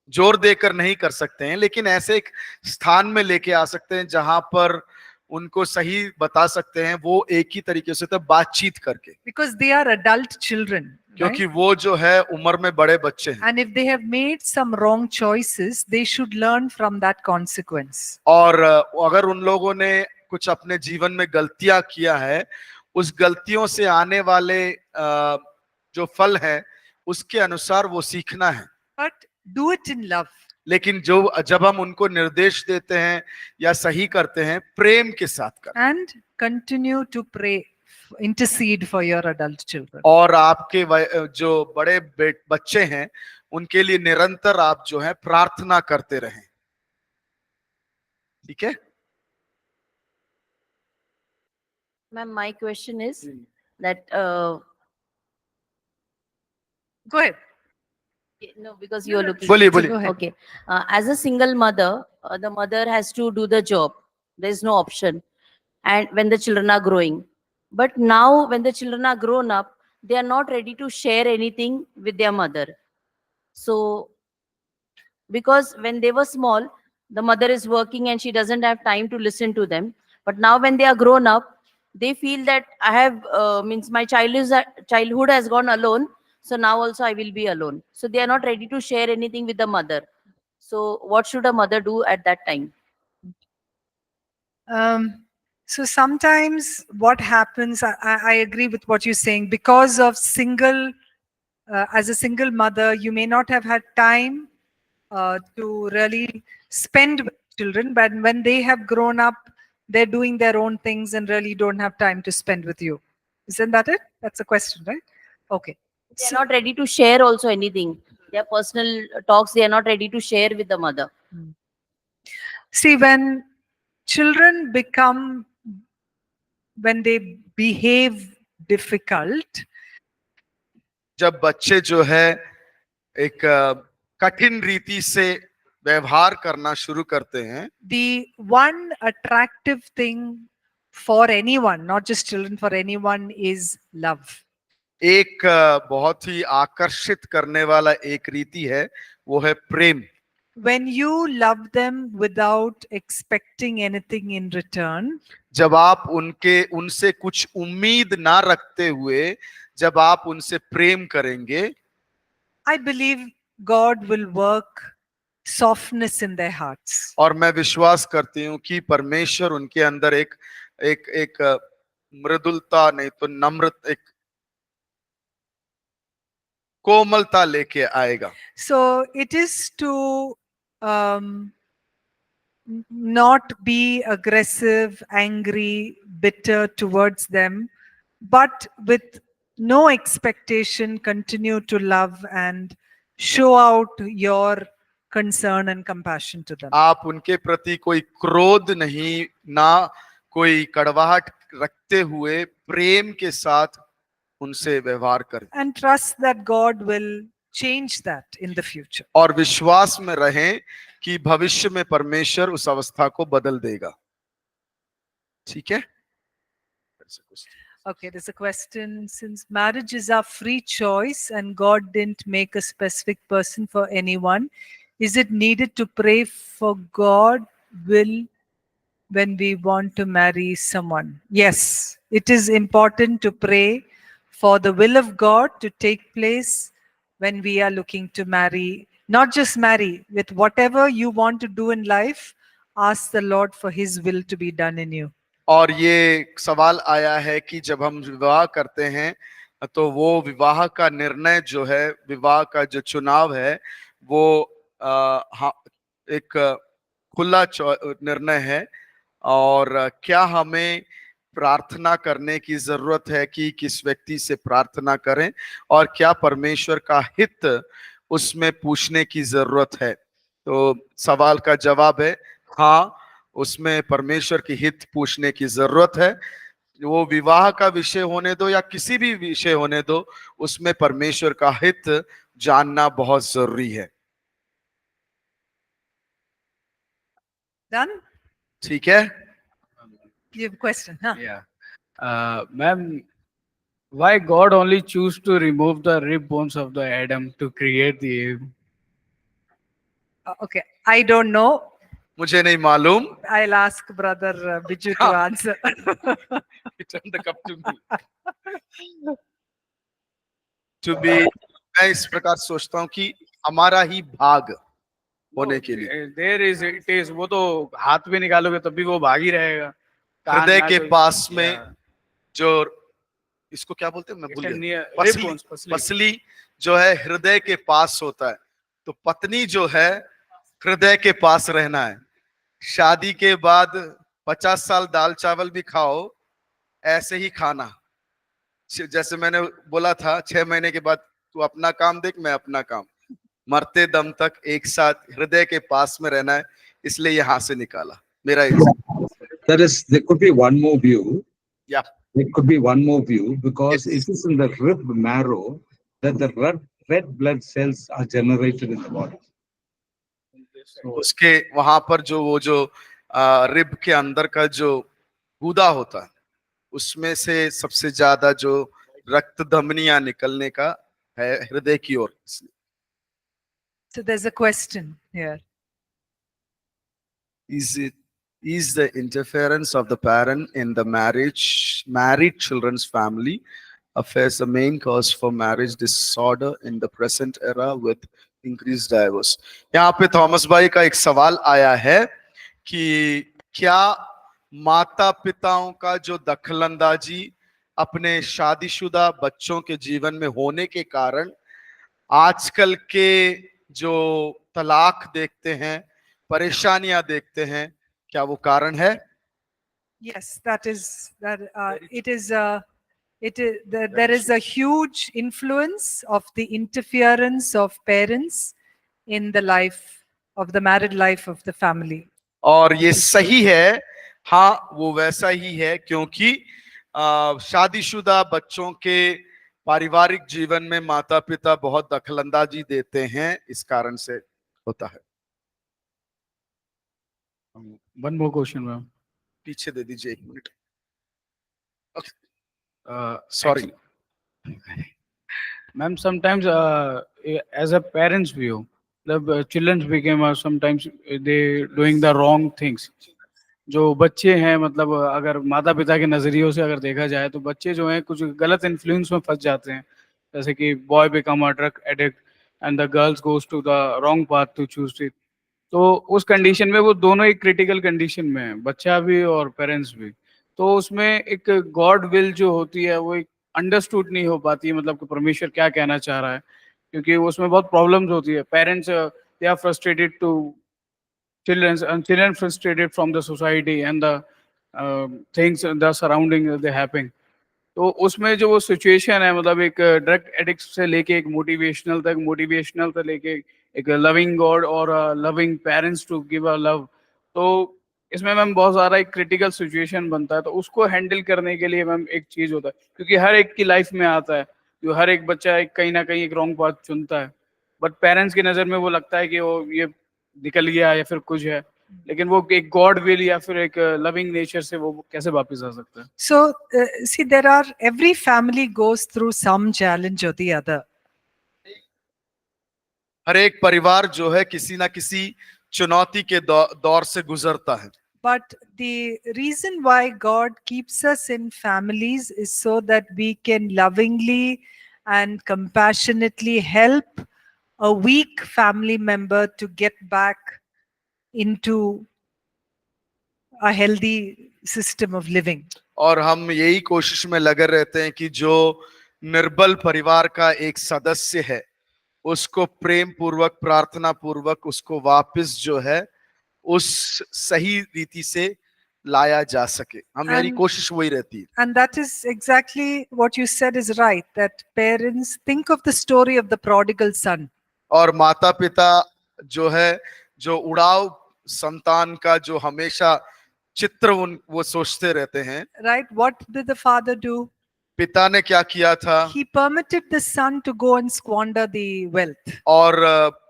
जोर देकर नहीं कर सकते हैं, लेकिन ऐसे एक स्थान में लेके आ सकते हैं जहां पर उनको सही बता सकते हैं, वो एक ही तरीके से तो बातचीत करके, Because they are adult children. क्योंकि Right? वो जो है उम्र में बड़े बच्चे हैं। And if they have made some wrong choices, they should learn from that consequence. और अगर उन लोगों ने कुछ अपने जीवन में गलतियां किया है, उस गलतियों से आने वाले जो फल है उसके अनुसार वो सीखना है। But do it in love. लेकिन जब हम उनको निर्देश देते हैं या सही करते हैं, प्रेम के साथ कर, And continue to pray, intercede for your adult children. और आपके जो बड़े बच्चे हैं उनके लिए निरंतर आप जो है प्रार्थना करते रहें। ठीक है Ma'am, my question is that Go ahead. no, because you're looking. बोलिए Go बोलिए। ahead. Okay. As a single mother, the mother has to do the job. There is no option. And when the children are growing. But now when the children are grown up, they are not ready to share anything with their mother. So, because when they were small, the mother is working and she doesn't have time to listen to them. But now when they are grown up, they feel that I have, means my childhood has gone alone. So now also I will be alone. So they are not ready to share anything with the mother. So what should a mother do at that time? So sometimes what happens, I agree with what you're saying, because of as a single mother, you may not have had time to really spend with children, but when they have grown up, they're doing their own things and really don't have time to spend with you. Isn't that it? That's a question, right? Okay. They are not ready to share also anything. Their personal talks, they are not ready to share with the mother. See, when children when they behave difficult, जब बच्चे जो है एक कठिन रीति से व्यवहार करना शुरू करते हैं, the one attractive thing for anyone, not just children, for anyone, is love. एक बहुत ही आकर्षित करने वाला एक रीति है, वो है प्रेम। When you love them without expecting anything in return, जब आप उनसे कुछ उम्मीद ना रखते हुए जब आप उनसे प्रेम करेंगे, I believe God will work softness in their hearts. और मैं विश्वास करती हूँ कि परमेश्वर उनके अंदर एक एक एक मृदुलता नहीं तो नम्र एक कोमलता लेके आएगा। So it is to not be aggressive, angry, bitter towards them, but with no expectation, continue to love and show out your concern and compassion to them. आप उनके प्रति कोई क्रोध नहीं, ना कोई कड़वाहट रखते हुए प्रेम के साथ उनसे व्यवहार करें And trust that God will change that in the future. और विश्वास में रहें कि भविष्य में परमेश्वर उस अवस्था को बदल देगा। ठीक है? Okay, there's a question. Since marriage is our free choice and God didn't make a specific person for anyone, is it needed to pray for God will when we want to marry someone? Yes, it is important to pray for the will of God to take place when we are looking to marry. Not just marry, with whatever you want to do in life, ask the Lord for His will to be done in you. और ये सवाल आया है कि जब हम विवाह करते हैं तो वो विवाह का निर्णय जो है, विवाह का जो चुनाव है वो एक खुला निर्णय है और क्या हमें प्रार्थना करने की जरूरत है कि किस व्यक्ति से प्रार्थना करें और क्या परमेश्वर का हित उसमें पूछने की जरूरत है। तो सवाल का जवाब है हाँ, उसमें परमेश्वर की हित पूछने की जरूरत है। वो विवाह का विषय होने दो या किसी भी विषय होने दो, उसमें परमेश्वर का हित जानना बहुत जरूरी है। Done? ठीक है? You have a question, huh? Yeah. Ma'am, why God only choose to remove the rib bones of the Adam to create the Eve? Okay, I don't know. मुझे नहीं मालूम। I'll ask brother Biju to answer. Return the cup to me. To be, मैं इस प्रकार सोचता हूँ कि हमारा ही भाग होने के लिए There is, it is, वो तो हाथ भी निकालोगे तब भी वो भाग ही रहेगा। हृदय के कान, पास में Yeah. जो इसको क्या बोलते हैं, मैं भूल It's a गया। near- पसली, rib bones, पसली। पसली जो है हृदय के पास होता है, तो पत्नी जो है हृदय के पास रहना है। शादी के बाद 50 साल दाल चावल भी खाओ, ऐसे ही खाना। जैसे मैंने बोला था 6 महीने के बाद तू अपना काम देख, मैं अपना काम, मरते दम तक एक साथ हृदय के पास में रहना है, इसलिए यहाँ से निकाला मेरा। There could be one more view. Yeah. There could be one more view because Yes. it is in the rib marrow that the red blood cells are generated in the body. उसके वहां पर जो वो जो rib के अंदर का जो गूदा होता है, उसमें से सबसे ज्यादा जो रक्त धमनियां निकलने का है हृदय की ओर। So there's a question here. Is the interference of the parent in the married children's family affairs the main cause for marriage disorder in the present era with increased divorce? यहाँ पे थॉमस भाई का एक सवाल आया है कि क्या माता पिताओं का जो दखलंदाजी अपने शादीशुदा बच्चों के जीवन में होने के कारण आजकल के जो तलाक देखते हैं, परेशानियां देखते हैं, क्या वो कारण है? Yes, that is that. It is. There is a huge influence of the interference of parents in the life of the married life of the family. और ये सही है, हाँ वो वैसा ही है, क्योंकि शादीशुदा बच्चों के पारिवारिक जीवन में माता पिता बहुत दखलंदाजी देते हैं, इस कारण से होता है। One more question, ma'am. पीछे दे दीजिए 1 minute. Sorry. Ma'am, sometimes as a parent's view, the children became sometimes they doing the wrong things. जो बच्चे हैं, मतलब अगर माता पिता के नजरियों से अगर देखा जाए तो बच्चे जो हैं कुछ गलत इन्फ्लुएंस में फंस जाते हैं, जैसे कि boy become a drug addict and the girls goes to the wrong path to choose it. तो उस कंडीशन में वो दोनों एक क्रिटिकल कंडीशन में है, बच्चा भी और पेरेंट्स भी। तो उसमें एक गॉड विल जो होती है वो एक अंडरस्टूड नहीं हो पाती है, मतलब कि परमेश्वर क्या कहना चाह रहा है, क्योंकि उसमें बहुत प्रॉब्लम्स होती है। Parents they are frustrated to children frustrated from the society and the things the surrounding they happening। तो उसमें जो वो सिचुएशन है, मतलब एक ड्रग एडिक्ट से लेके एक मोटिवेशनल से लेके एक लविंग गॉड और loving parents to give a love. तो इसमें मैम बहुत सारा एक क्रिटिकल सिचुएशन बनता है। तो उसको हैंडल करने के लिए मैम एक चीज होता है, क्योंकि हर एक की लाइफ में आता है, जो हर एक बच्चा एक कहीं ना कहीं एक रॉन्ग पाथ चुनता है, बट पेरेंट्स की नज़र में वो लगता है कि वो ये निकल गया या फिर कुछ है, लेकिन वो एक गॉड विल या फिर एक लविंग नेचर से वो कैसे वापस आ सकता है। So, see, every family goes through some challenge or the other. हर एक परिवार जो है किसी ना किसी चुनौती के दौर से गुजरता है। But the reason why God keeps us in families is so that we can lovingly and compassionately help a weak family member to get back into a healthy system of living. और हम यही कोशिश में लगे रहते हैं कि जो निर्बल परिवार का एक सदस्य है उसको प्रेम पूर्वक, प्रार्थना पूर्वक उसको वापस जो है उस सही रीति से लाया जा सके। हमारी कोशिश वही रहती है। And that is exactly what you said is right, that parents think of the story of the prodigal son. और माता पिता जो है, जो उड़ाव संतान का जो हमेशा चित्र वो सोचते रहते हैं। Right? What did the father do? पिता ने क्या किया था? He permitted the son to go and squander the wealth. और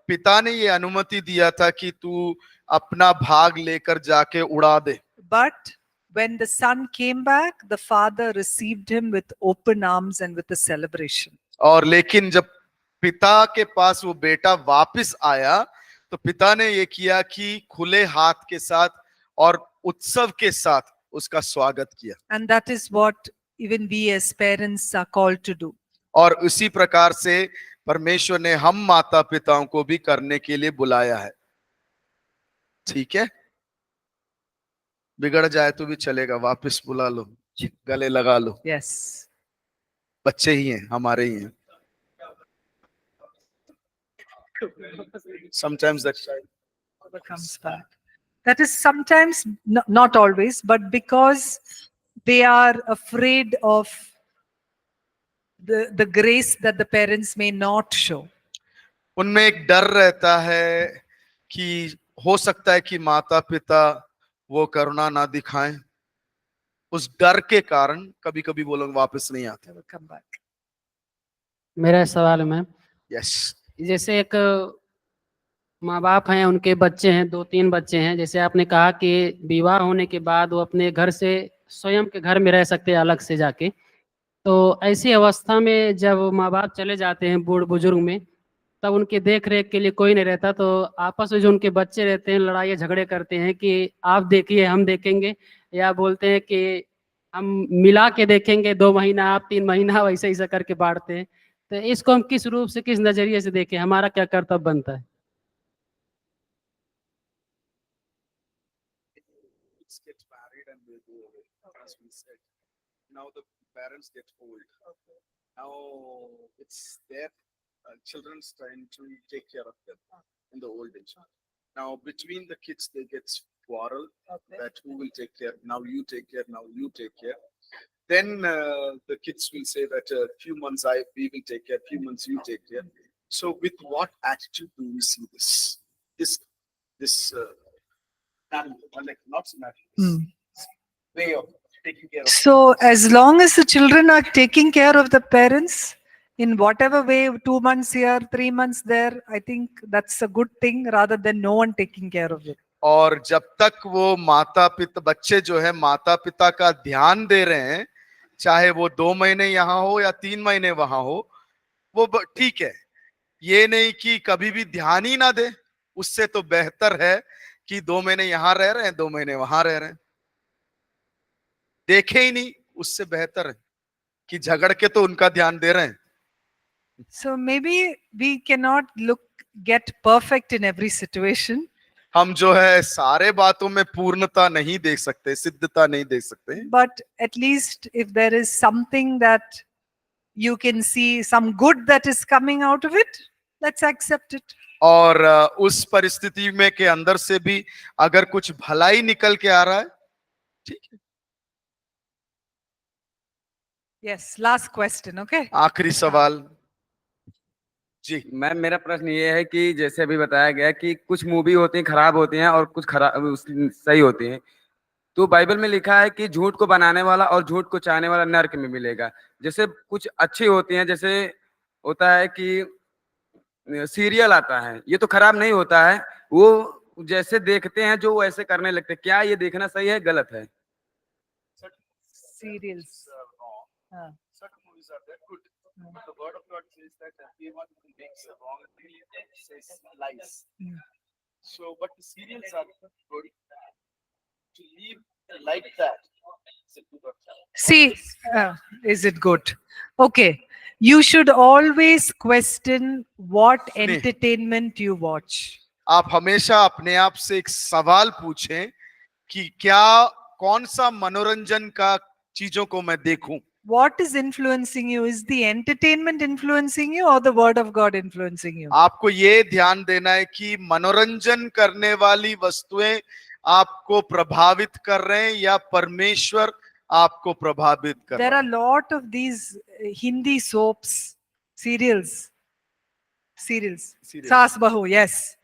पिता ने ये अनुमति दिया था कि तू अपना भाग लेकर जाके उड़ा दे। But when the son came back, the father received him with open arms and with a celebration. और लेकिन जब पिता के पास वो बेटा वापस आया तो पिता ने ये किया कि खुले हाथ के साथ और उत्सव के साथ उसका स्वागत किया। And that is what even we as parents are called to do. और उसी प्रकार से परमेश्वर ने हम माता पिताओं को भी करने के लिए बुलाया है। ठीक है, बिगड़ जाए तो भी चलेगा, वापस बुला लो, गले लगा लो। Yes. बच्चे ही हैं, हमारे ही हैं। Sometimes that Comes back. That is sometimes, not always, but because they are afraid of the grace that the parents may not show. उनमें एक डर रहता है कि हो सकता है कि माता पिता वो करुणा ना दिखाएं। उस डर के कारण कभी कभी वो लोग वापस नहीं आते। They will come back. मेरा सवाल है मैम, यस, जैसे एक माँ बाप हैं, उनके बच्चे हैं, 2-3 बच्चे हैं, जैसे आपने कहा कि विवाह होने के बाद वो अपने घर से स्वयं के घर में रह सकते हैं अलग से जाके, तो ऐसी अवस्था में जब माँ बाप चले जाते हैं बूढ़ बुजुर्ग में, तब उनके देख रेख के लिए कोई नहीं रहता, तो आपस में जो उनके बच्चे रहते हैं लड़ाई झगड़े करते हैं कि आप देखिए हम देखेंगे, या बोलते हैं कि हम मिला के देखेंगे, 2 महीना आप 3 महीना, वैसे ऐसा करके बांटते हैं। तो इसको हम किस रूप से, किस नजरिए से देखें, हमारा क्या कर्तव्य बनता है? get married and they go away, as we said. Now the parents get old. Now it's their children's time to take care of them in the old age. Now between the kids they get quarrel that who will take care. Now you take care. Now you take care. Then the kids will say that few months we will take care. Few months you take care. So with what attitude do we see this? This like not way of taking care of. So as long as the children are taking care of the parents in whatever way, 2 months here, 3 months there, I think that's a good thing rather than no one taking care of it. और जब तक वो माता पिता, बच्चे जो है माता पिता का ध्यान दे रहे हैं, चाहे वो 2 महीने यहाँ हो या 3 महीने वहां हो, वो ठीक है। ये नहीं कि कभी भी ध्यान ही ना दे, उससे तो बेहतर है कि 2 महीने यहाँ रह रहे हैं, 2 महीने वहां रह रहे हैं, देखे ही नहीं, उससे बेहतर है कि झगड़ के तो उनका ध्यान दे रहे हैं। So maybe we cannot get perfect in every situation. हम जो है सारे बातों में पूर्णता नहीं देख सकते, सिद्धता नहीं देख सकते, but at least if there is something that you can see, some good that is coming out of it, let's accept it. और उस परिस्थिति में के अंदर से भी अगर कुछ भलाई निकल के आ रहा है, ठीक है। Yes, last question, okay? आखिरी सवाल जी। मैम मेरा प्रश्न ये है कि जैसे अभी बताया गया कि कुछ मूवी होती हैं खराब होती हैं और कुछ खराब सही होती हैं, तो बाइबल में लिखा है कि झूठ को बनाने वाला और झूठ को चाहने वाला नरक में मिलेगा। जैसे कुछ अच्छी होती हैं, जैसे होता है कि सीरियल आता है, ये तो खराब नहीं होता है, वो जैसे देखते हैं जो वैसे करने लगते हैं, क्या ये देखना सही है गलत है? Serials. Certain movies are that good. The word of God says that everyone who makes a wrong thing says lies. So, but the serials are good. To live like that, is it good or bad? See, is it good? Okay. You should always question what सुनिए। entertainment you watch. आप हमेशा अपने आप से एक सवाल पूछें कि क्या कौन सा मनोरंजन का चीजों को मैं देखूं। What is influencing you? Is the entertainment influencing you or the word of God influencing you? आपको ये ध्यान देना है कि मनोरंजन करने वाली वस्तुएं आपको प्रभावित कर रहे हैं या परमेश्वर आपको प्रभावित कर There रहा are है। lot of these Hindi soaps, serials. Serials. Saas Bahu, yes.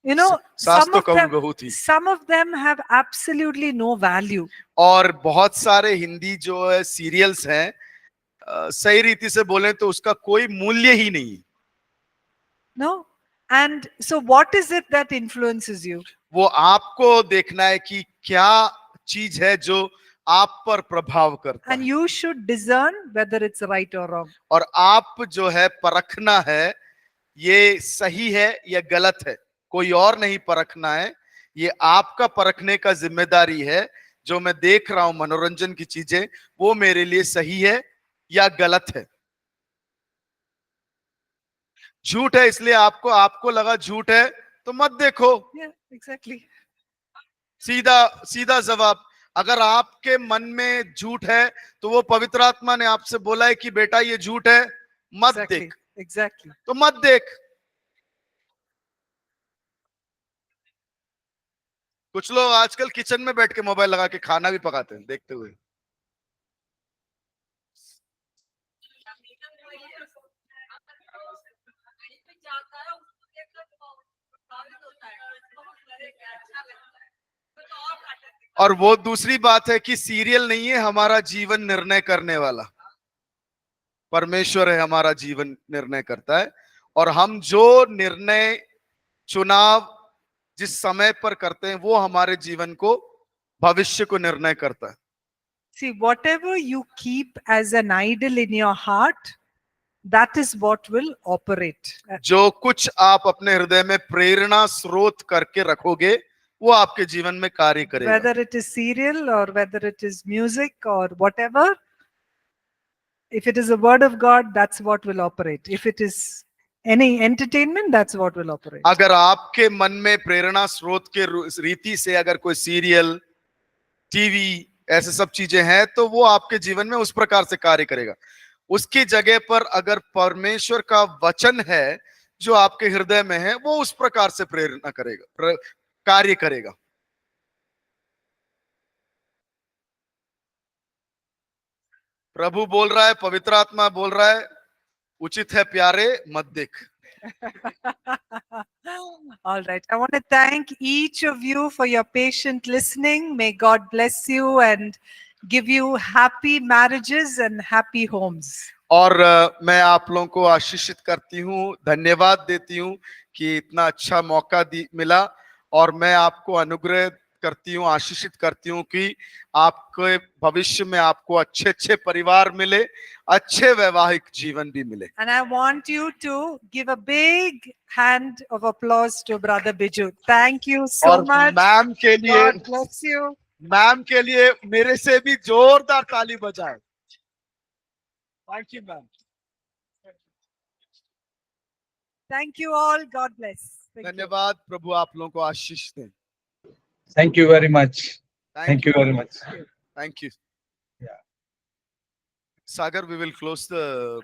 You know, सास some तो of कौन them, बहू थी। some of them have absolutely no value. और बहुत सारे हिंदी जो है सीरियल्स हैं, सही रीति से बोले तो उसका कोई मूल्य ही नहीं। No? And so what is it that influences you? वो आपको देखना है कि क्या चीज है जो आप पर प्रभाव करता And है, you should discern whether it's right or wrong. और आप जो है परखना है ये सही है या गलत है। कोई और नहीं परखना है, ये आपका परखने का जिम्मेदारी है। जो मैं देख रहा हूं मनोरंजन की चीजें, वो मेरे लिए सही है या गलत है। झूठ है इसलिए आपको लगा झूठ है तो मत देखो। Yeah, exactly. सीधा सीधा जवाब। अगर आपके मन में झूठ है तो वो पवित्र आत्मा ने आपसे बोला है कि बेटा ये झूठ है, मत Exactly. देख, Exactly. तो मत देख। कुछ लोग आजकल किचन में बैठ के मोबाइल लगा के खाना भी पकाते हैं देखते हुए। और वो दूसरी बात है कि सीरियल नहीं है हमारा जीवन निर्णय करने वाला, परमेश्वर है हमारा जीवन निर्णय करता है। और हम जो निर्णय चुनाव जिस समय पर करते हैं वो हमारे जीवन को, भविष्य को निर्णय करता है। See, whatever you keep as an idol in your heart, that is what will operate. जो कुछ आप अपने हृदय में प्रेरणा स्रोत करके रखोगे वो आपके जीवन में कार्य करेगा। Whether it is serial or whether it is music or whatever, if it is a word of God, that's what will operate. If it is any entertainment, that's what will operate. अगर आपके मन में प्रेरणा स्रोत के रीति से अगर कोई सीरियल, टीवी, ऐसे सब चीजें हैं तो वो आपके जीवन में उस प्रकार से कार्य करेगा। उसकी जगह पर अगर परमेश्वर का वचन है जो आपके हृदय में है, वो उस प्रकार से प्रेरणा करेगा, कार्य करेगा। प्रभु बोल रहा है, पवित्र आत्मा बोल रहा है, उचित है प्यारे मत देख। All right. I want to thank each of you for your patient listening. May God bless you and give you happy marriages and happy homes. और मैं आप लोगों को आशीषित करती हूँ, धन्यवाद देती हूँ कि इतना अच्छा मौका मिला। और मैं आपको अनुग्रह करती हूँ, आशीषित करती हूँ कि आपके भविष्य में आपको अच्छे अच्छे परिवार मिले, अच्छे वैवाहिक जीवन भी मिले। And I want you to give a big hand of applause to Brother Biju. Thank you so और much. मैम के लिए, God bless you. मैम के लिए मेरे से भी जोरदार ताली बजाएं। Thank you ma'am. Thank you all. God bless. Thank you. धन्यवाद, प्रभु आप लोगों को आशीष दें। Thank you very much. Thank you very much. Thank you. Yeah. Sagar, we will close the